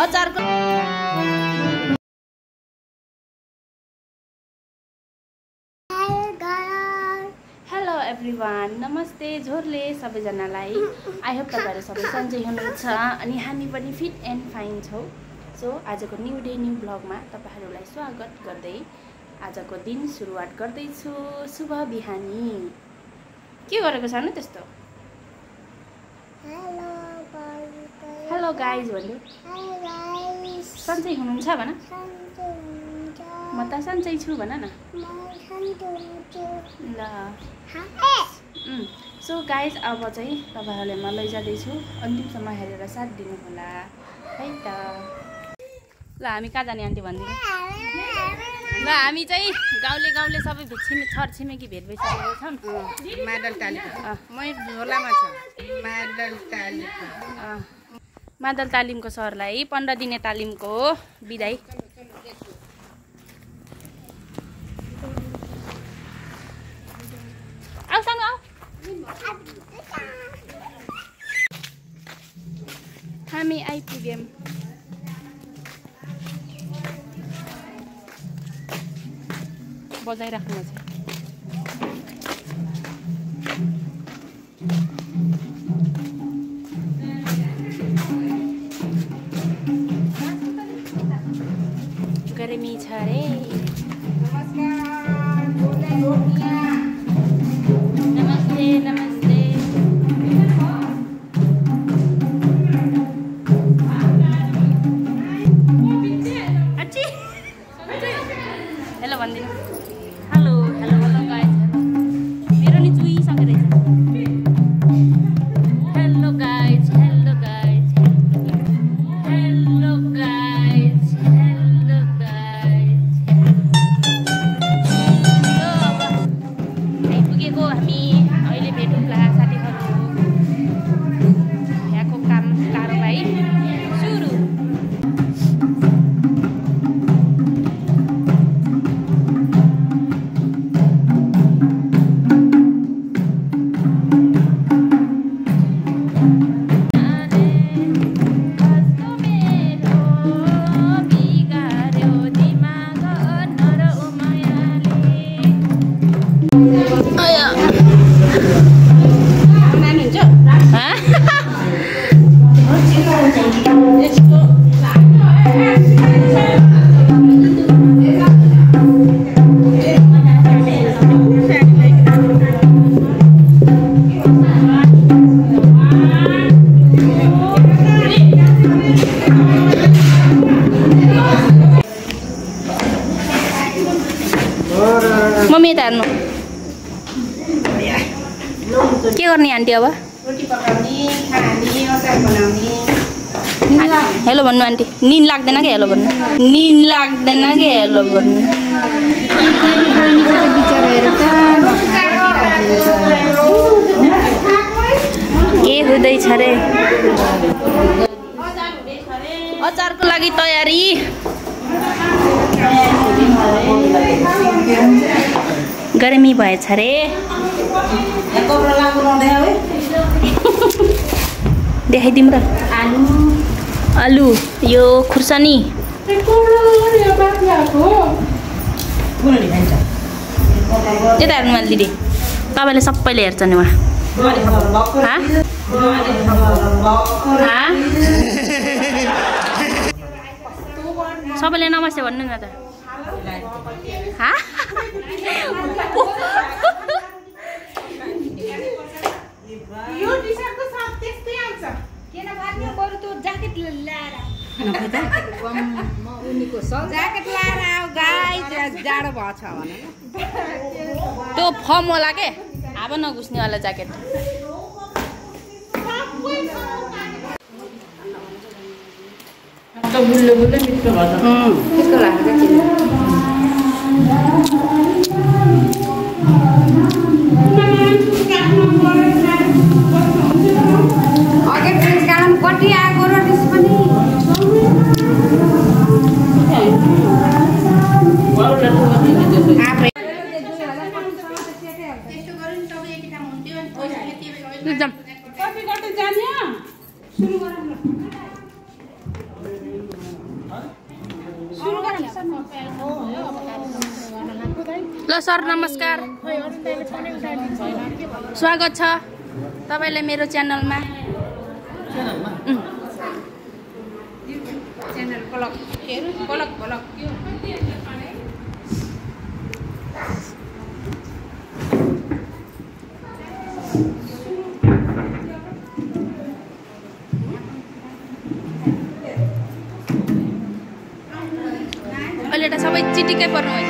अचारको hello everyone, नमस्ते झोरले सबैजनालाई। आई होप तपाईहरु सबै सन्चै हुनुहुन्छ अनि हामी पनि फिट एन्ड फाइन छौं। सो आजको न्यू डे न्यू ब्लगमा तपाईहरुलाई स्वागत गर्दै आजको दिन सुरुवात गर्दै छु। शुभ बिहानी। के गरेको छ न त्यस्तो? हेलो गाइज भन्नु। Hello guys. सन्चै हुनुहुन्छ भन। सन्चै हुनुहुन्छ। म त सन्चै छु भन न। म सन्चै हुन्छु। ल। सो गाइज अब चाहिँ तपाईहरुले म लैजाँदै छु। अन्तिमसम्म हेरेर साथ दिनु होला है त। ल हामी कहाँ जाने आन्टी भन्दिनु। ल हामी चाहिँ गाउँले सबै छरछिमेकी भेट भइसकेको छौँ। मादल तालिम मै झोलामा छ। मादल तालिमको सरलाई 15 दिने तालिमको बिदाई। आउ सँग आउ। हामी आइपुग्यौं। बजाइराख्नु छ। गर्मी छ रे। नमस्ते नमस्ते। अच्छी हेलो भन्दिनु। Hello hello hello guys. मेरो नि चुइसकेको रहेछ। Hello guys hello guys hello guys hello guys. आइपुगेको हामी। अहिले भेटौँला साथीहरू। यहाँको काम कारबाही सुरु। मम्मी यता हेर्नु। के गर्ने आन्टी अब? रोटी पकाउने, खाने, अचार बनाउने। हेलो भन्नु आन्टी। निन लाग्दैन के हेलो भन्नु? निन लाग्दैन के हेलो भन्नु? के हुँदैछ रे? अचारको लागि तयारी। गर्मी भएछ रे। देखाइदिउँ र। आलु यो खुर्सानी। यता हेर्नु मैले दिदी। तपाईँले सबैले हेर्छ नि उहाँ। सबैले नमस्ते भन्नु न त। यो टी-सर्टको साथ त्यस्तै आउँछ। किन भन्नु बरु त्यो ज्याकेट ल्याएर। म उनीको ज्याकेट ल्याएर आऊ गाइस, जाडो भछ भने। त्यो फर्म होला के हावा नघुस्ने वाला ज्याकेट। त बुल्लो मिठो भन्छ। त्यसको लागि कति आगो र त्यस पनि जाने सुरु गरौँ ल सर नमस्कार, स्वागत छ तपाईलाई मेरो च्यानलमा। च्यानल ब्लग हेर्नु ब्लग अहिले त सबै चिटिकै पर्नु है।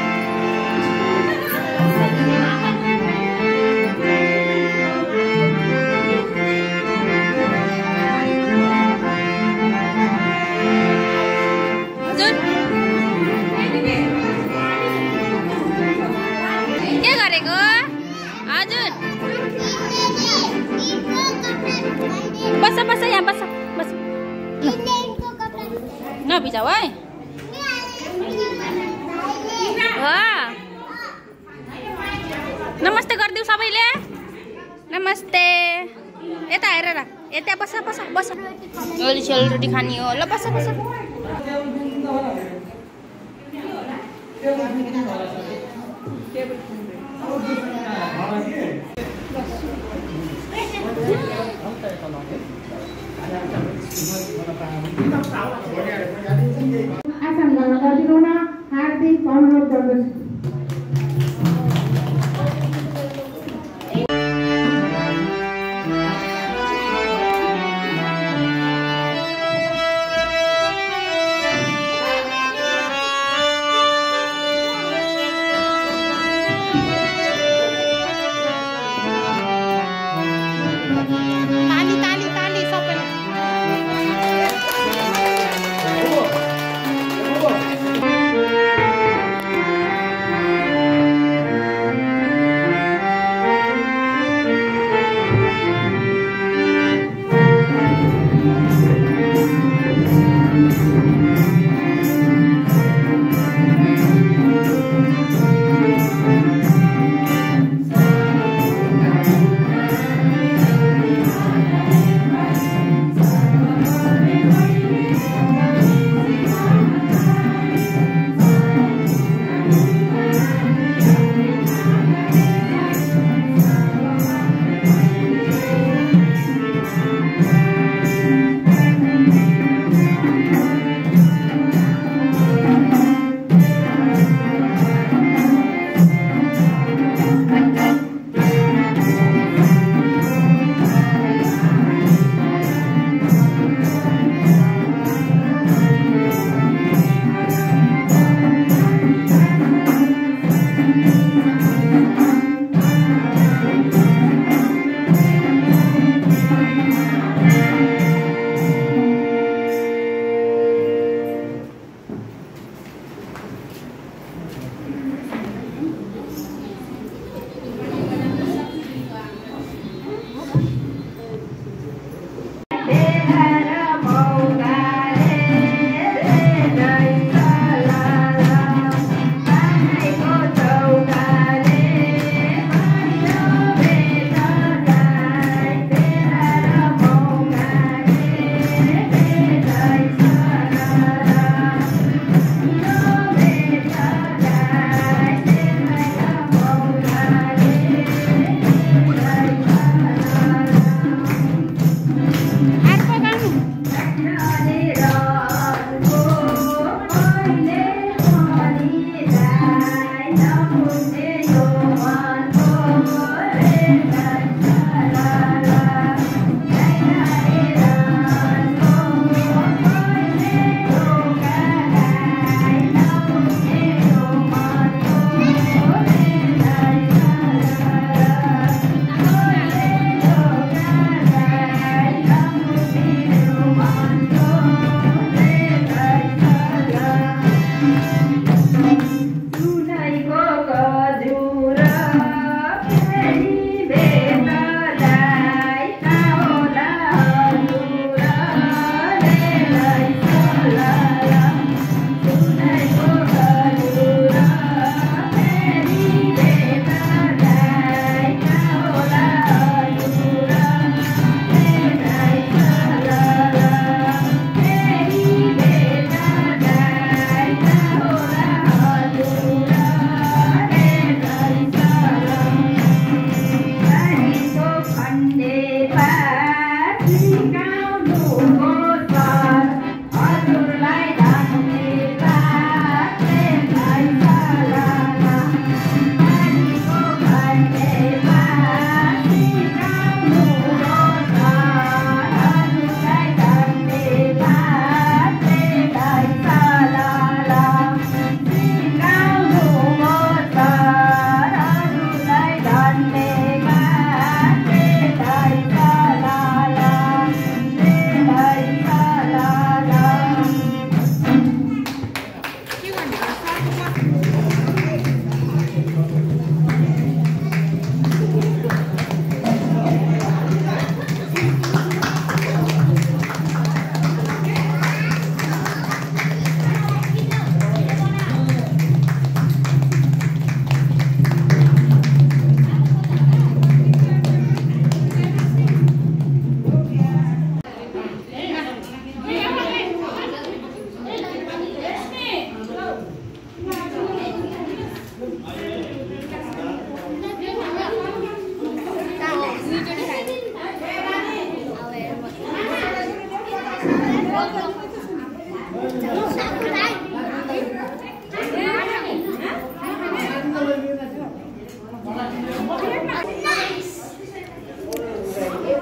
हजुर के गरेको? हजुर बस बस यहाँ बस बस नभिजाऊ है। नमस्ते गरिदिऊ सबैले, नमस्ते। यता हेरेर यता बस बस बस, अहिले सेलरोटी खानी हो। ल बस बस। आसन गरिदिनु न, हार्दिक अनुरोध गर्दछु।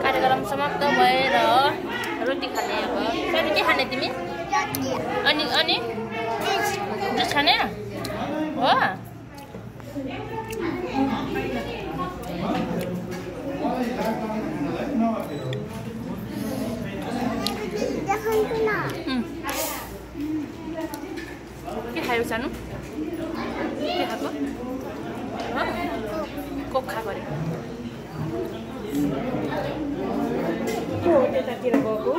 कार्यक्रम समाप्त भएर रोटी खाने अब साथी के खाने तिमी अनि अनि जुस खाने हो के खायो सानो के खाएको कोक खाएको अरे त्यतातिर गएको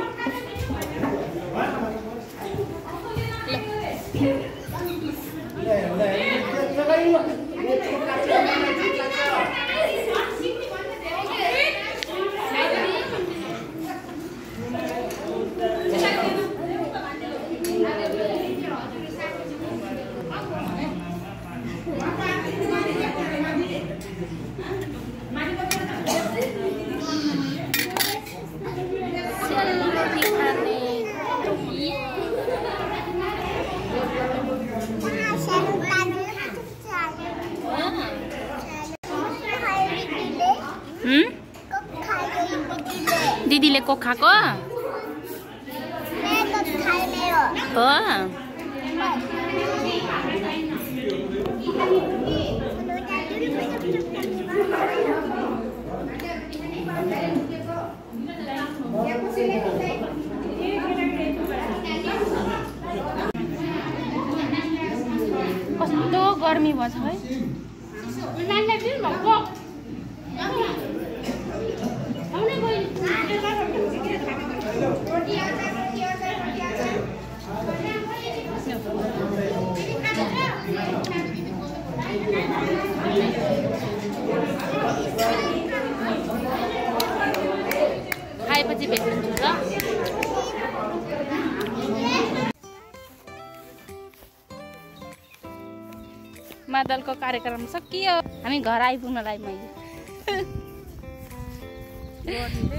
दिदीले कोक खाएको हो कस्तो गर्मी भएछ है खाएपछि भेट्नुहुन्छ ल मादलको कार्यक्रम सकियो हामी घर आइपुग्नलाई मैले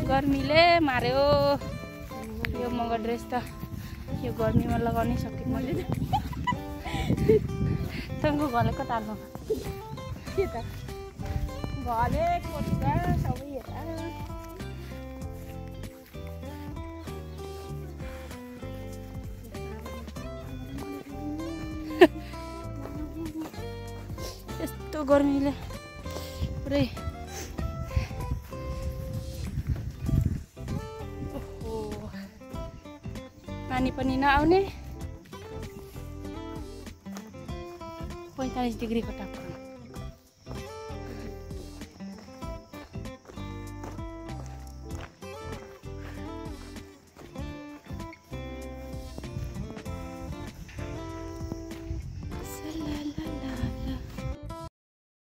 गर्मीले मार्यो यो मगर ड्रेस त यो गर्मीमा लगाउनै सकेँ मैले तपाईँको घरले कता हाल्नु के त घरले कोठा सबै हेर यस्तो गर्मीले पुरै पानी पनि नआउने 45 डिग्रीको तापमान